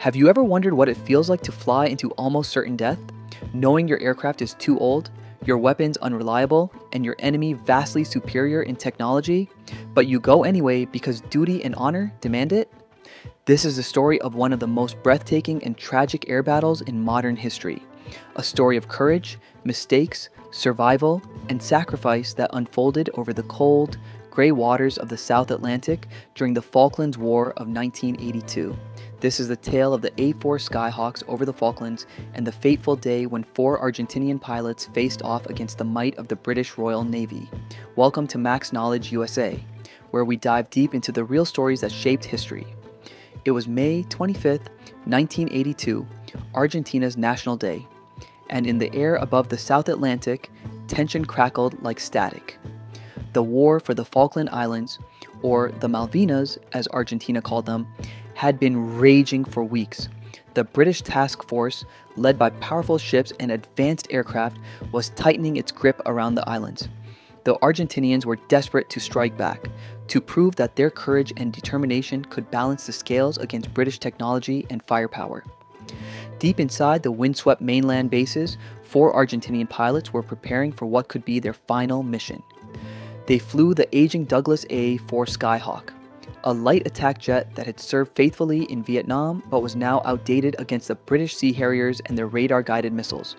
Have you ever wondered what it feels like to fly into almost certain death, knowing your aircraft is too old, your weapons unreliable, and your enemy vastly superior in technology, but you go anyway because duty and honor demand it? This is the story of one of the most breathtaking and tragic air battles in modern history. A story of courage, mistakes, survival, and sacrifice that unfolded over the cold, gray waters of the South Atlantic during the Falklands War of 1982. This is the tale of the A-4 Skyhawks over the Falklands and the fateful day when 4 Argentinian pilots faced off against the might of the British Royal Navy. Welcome to Max Knowledge USA, where we dive deep into the real stories that shaped history. It was May 25th, 1982, Argentina's National Day, and in the air above the South Atlantic, tension crackled like static. The war for the Falkland Islands, or the Malvinas as Argentina called them, had been raging for weeks. The British task force, led by powerful ships and advanced aircraft, was tightening its grip around the islands. The Argentinians were desperate to strike back, to prove that their courage and determination could balance the scales against British technology and firepower. Deep inside the windswept mainland bases, 4 Argentinian pilots were preparing for what could be their final mission. They flew the aging Douglas A-4 Skyhawk, a light attack jet that had served faithfully in Vietnam but was now outdated against the British Sea Harriers and their radar-guided missiles.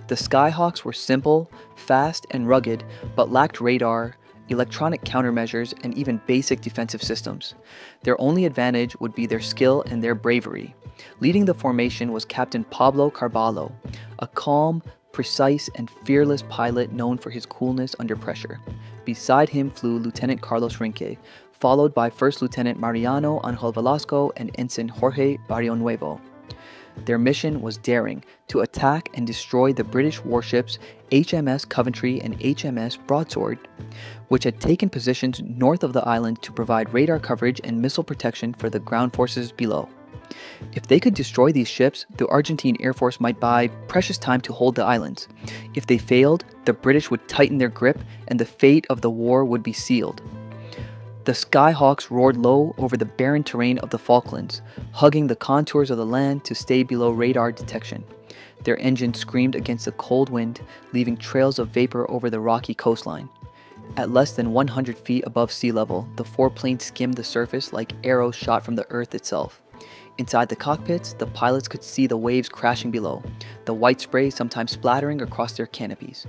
The Skyhawks were simple, fast, and rugged, but lacked radar, electronic countermeasures, and even basic defensive systems. Their only advantage would be their skill and their bravery. Leading the formation was Captain Pablo Carvalho, a calm, precise, and fearless pilot known for his coolness under pressure. Beside him flew Lieutenant Carlos Rinque, followed by First Lieutenant Mariano Angel Velasco and Ensign Jorge Barrionuevo. Their mission was daring, to attack and destroy the British warships HMS Coventry and HMS Broadsword, which had taken positions north of the island to provide radar coverage and missile protection for the ground forces below. If they could destroy these ships, the Argentine Air Force might buy precious time to hold the islands. If they failed, the British would tighten their grip and the fate of the war would be sealed. The Skyhawks roared low over the barren terrain of the Falklands, hugging the contours of the land to stay below radar detection. Their engines screamed against the cold wind, leaving trails of vapor over the rocky coastline. At less than 100 feet above sea level, the 4 planes skimmed the surface like arrows shot from the earth itself. Inside the cockpits, the pilots could see the waves crashing below, the white spray sometimes splattering across their canopies.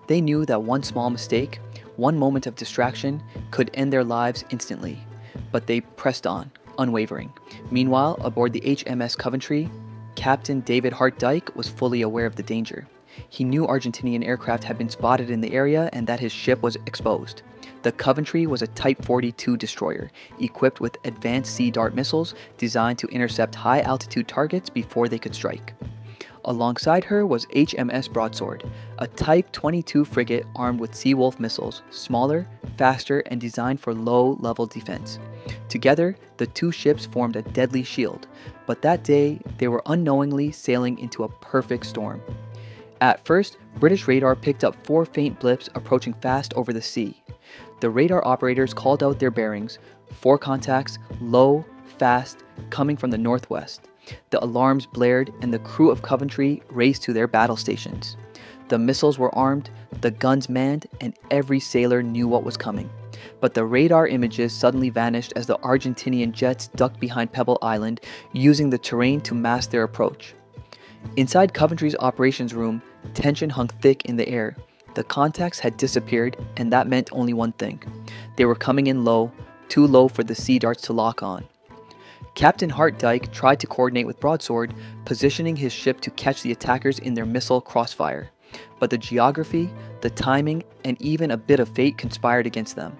They knew that one small mistake, one moment of distraction, could end their lives instantly, but they pressed on, unwavering. Meanwhile, aboard the HMS Coventry, Captain David Hart Dyke was fully aware of the danger. He knew Argentinian aircraft had been spotted in the area and that his ship was exposed. The Coventry was a Type 42 destroyer, equipped with advanced Sea Dart missiles designed to intercept high-altitude targets before they could strike. Alongside her was HMS Broadsword, a Type 22 frigate armed with Seawolf missiles, smaller, faster, and designed for low-level defense. Together, the 2 ships formed a deadly shield, but that day they were unknowingly sailing into a perfect storm. At first, British radar picked up 4 faint blips approaching fast over the sea. The radar operators called out their bearings, 4 contacts, low, fast, coming from the northwest. The alarms blared and the crew of Coventry raced to their battle stations. The missiles were armed, the guns manned, and every sailor knew what was coming. But the radar images suddenly vanished as the Argentinian jets ducked behind Pebble Island, using the terrain to mask their approach. Inside Coventry's operations room, tension hung thick in the air. The contacts had disappeared, and that meant only one thing. They were coming in low, too low for the Sea Darts to lock on. Captain Hart Dyke tried to coordinate with Broadsword, positioning his ship to catch the attackers in their missile crossfire. But the geography, the timing, and even a bit of fate conspired against them.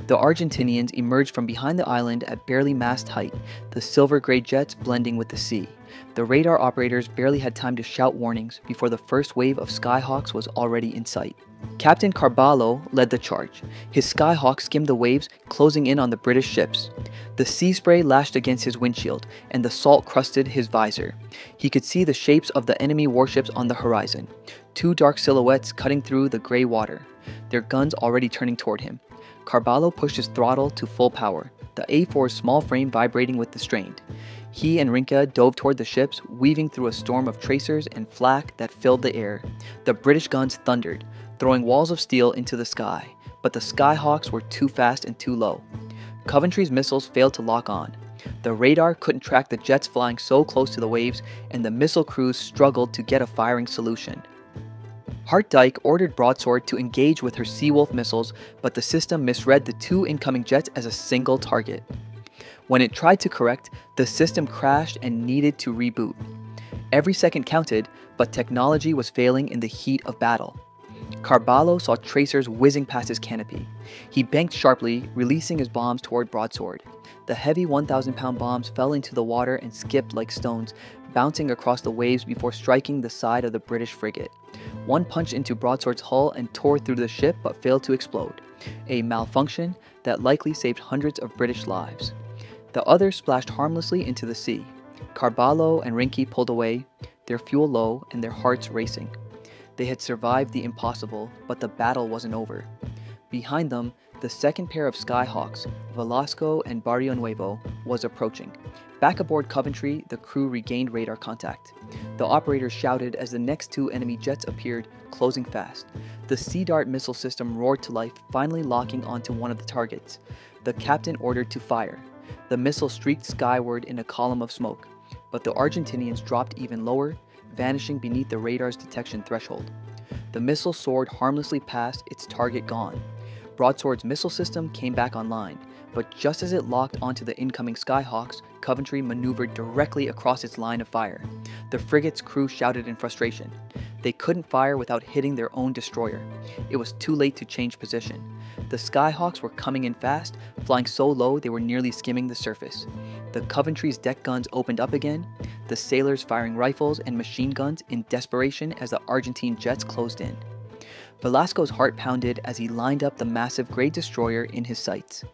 The Argentinians emerged from behind the island at barely mast height, the silver-gray jets blending with the sea. The radar operators barely had time to shout warnings before the first wave of Skyhawks was already in sight. Captain Carvalho led the charge. His Skyhawk skimmed the waves, closing in on the British ships. The sea spray lashed against his windshield, and the salt crusted his visor. He could see the shapes of the enemy warships on the horizon, 2 dark silhouettes cutting through the gray water, their guns already turning toward him. Carvalho pushed his throttle to full power, the A4's small frame vibrating with the strain. He and Rinka dove toward the ships, weaving through a storm of tracers and flak that filled the air. The British guns thundered, throwing walls of steel into the sky, but the Skyhawks were too fast and too low. Coventry's missiles failed to lock on. The radar couldn't track the jets flying so close to the waves, and the missile crews struggled to get a firing solution. Hartdyke ordered Broadsword to engage with her Seawolf missiles, but the system misread the two incoming jets as a single target. When it tried to correct, the system crashed and needed to reboot. Every second counted, but technology was failing in the heat of battle. Carballo saw tracers whizzing past his canopy. He banked sharply, releasing his bombs toward Broadsword. The heavy 1,000-pound bombs fell into the water and skipped like stones, bouncing across the waves before striking the side of the British frigate. One punched into Broadsword's hull and tore through the ship but failed to explode, a malfunction that likely saved hundreds of British lives. The other splashed harmlessly into the sea. Carballo and Rinke pulled away, their fuel low and their hearts racing. They had survived the impossible, but the battle wasn't over. Behind them, the second pair of Skyhawks, Velasco and Barrio Nuevo, was approaching. Back aboard Coventry, the crew regained radar contact. The operators shouted as the next two enemy jets appeared, closing fast. The Sea Dart missile system roared to life, finally locking onto one of the targets. The captain ordered to fire. The missile streaked skyward in a column of smoke, but the Argentinians dropped even lower, vanishing beneath the radar's detection threshold. The missile soared harmlessly past, its target gone. Broadsword's missile system came back online, but just as it locked onto the incoming Skyhawks, Coventry maneuvered directly across its line of fire. The frigate's crew shouted in frustration. They couldn't fire without hitting their own destroyer. It was too late to change position. The Skyhawks were coming in fast, flying so low they were nearly skimming the surface. The Coventry's deck guns opened up again, the sailors firing rifles and machine guns in desperation as the Argentine jets closed in. Velasco's heart pounded as he lined up the massive gray destroyer in his sights.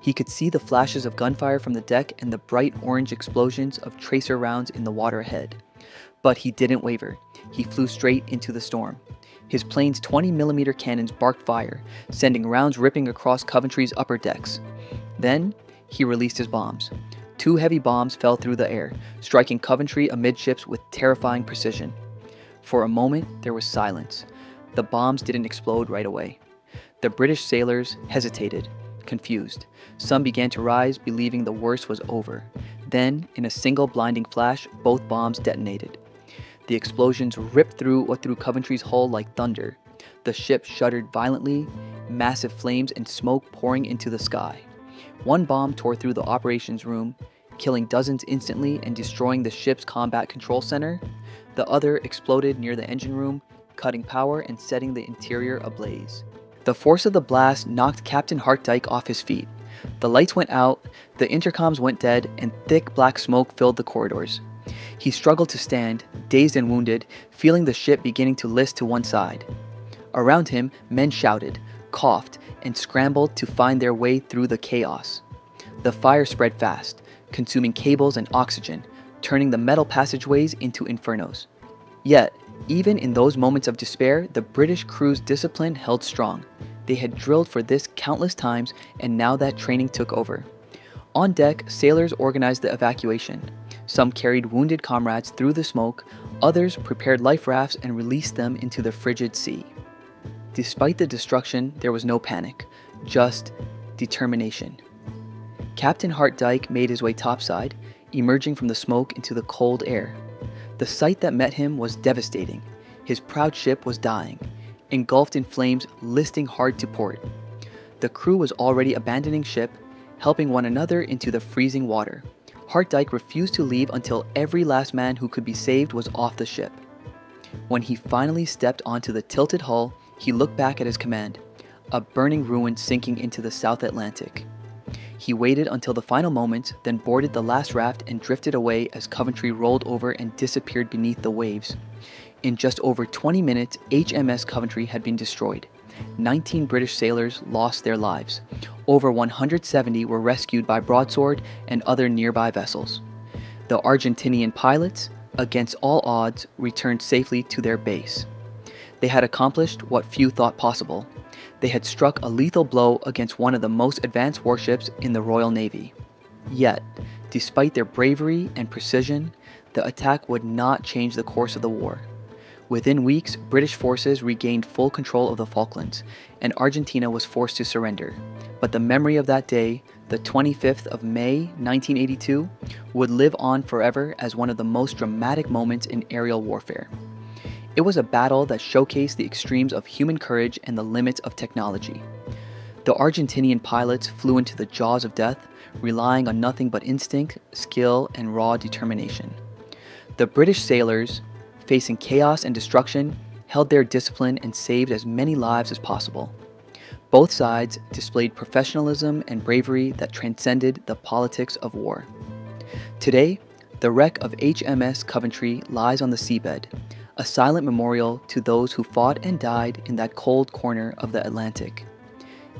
He could see the flashes of gunfire from the deck and the bright orange explosions of tracer rounds in the water ahead. But he didn't waver. He flew straight into the storm. His plane's 20mm cannons barked fire, sending rounds ripping across Coventry's upper decks. Then, he released his bombs. Two heavy bombs fell through the air, striking Coventry amidships with terrifying precision. For a moment, there was silence. The bombs didn't explode right away. The British sailors hesitated, confused. Some began to rise, believing the worst was over. Then, in a single blinding flash, both bombs detonated. The explosions ripped through Coventry's hull like thunder. The ship shuddered violently, massive flames and smoke pouring into the sky. One bomb tore through the operations room, killing dozens instantly and destroying the ship's combat control center. The other exploded near the engine room, cutting power and setting the interior ablaze. The force of the blast knocked Captain Hartdyke off his feet. The lights went out, the intercoms went dead, and thick black smoke filled the corridors. He struggled to stand, dazed and wounded, feeling the ship beginning to list to one side. Around him, men shouted, coughed, and scrambled to find their way through the chaos. The fire spread fast, consuming cables and oxygen, turning the metal passageways into infernos. Yet, even in those moments of despair, the British crew's discipline held strong. They had drilled for this countless times, and now that training took over. On deck, sailors organized the evacuation. Some carried wounded comrades through the smoke, others prepared life rafts and released them into the frigid sea. Despite the destruction, there was no panic, just determination. Captain Hartdyke made his way topside, emerging from the smoke into the cold air. The sight that met him was devastating. His proud ship was dying, engulfed in flames, listing hard to port. The crew was already abandoning ship, helping one another into the freezing water. Hartdyke refused to leave until every last man who could be saved was off the ship. When he finally stepped onto the tilted hull, he looked back at his command, a burning ruin sinking into the South Atlantic. He waited until the final moment, then boarded the last raft and drifted away as Coventry rolled over and disappeared beneath the waves. In just over 20 minutes, HMS Coventry had been destroyed. 19 British sailors lost their lives. Over 170 were rescued by Broadsword and other nearby vessels. The Argentinian pilots, against all odds, returned safely to their base. They had accomplished what few thought possible. They had struck a lethal blow against one of the most advanced warships in the Royal Navy. Yet, Despite their bravery and precision, the attack would not change the course of the war. Within weeks, British forces regained full control of the Falklands, and Argentina was forced to surrender. But the memory of that day, the 25th of May 1982, would live on forever as one of the most dramatic moments in aerial warfare. It was a battle that showcased the extremes of human courage and the limits of technology. The Argentinian pilots flew into the jaws of death, relying on nothing but instinct, skill, and raw determination. The British sailors, facing chaos and destruction, held their discipline and saved as many lives as possible. Both sides displayed professionalism and bravery that transcended the politics of war. Today, the wreck of HMS Coventry lies on the seabed, a silent memorial to those who fought and died in that cold corner of the Atlantic.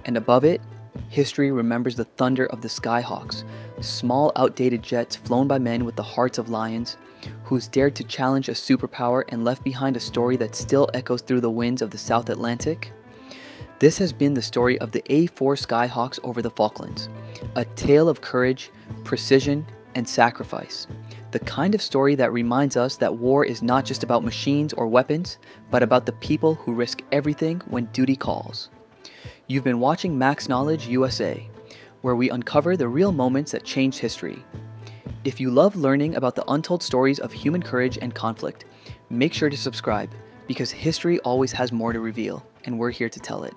And above it, history remembers the thunder of the Skyhawks, small outdated jets flown by men with the hearts of lions, who's dared to challenge a superpower and left behind a story that still echoes through the winds of the South Atlantic. This has been the story of the A-4 Skyhawks over the Falklands, a tale of courage, precision, and sacrifice. The kind of story that reminds us that war is not just about machines or weapons, but about the people who risk everything when duty calls. You've been watching Max Knowledge USA, where we uncover the real moments that changed history. If you love learning about the untold stories of human courage and conflict, make sure to subscribe, because history always has more to reveal, and we're here to tell it.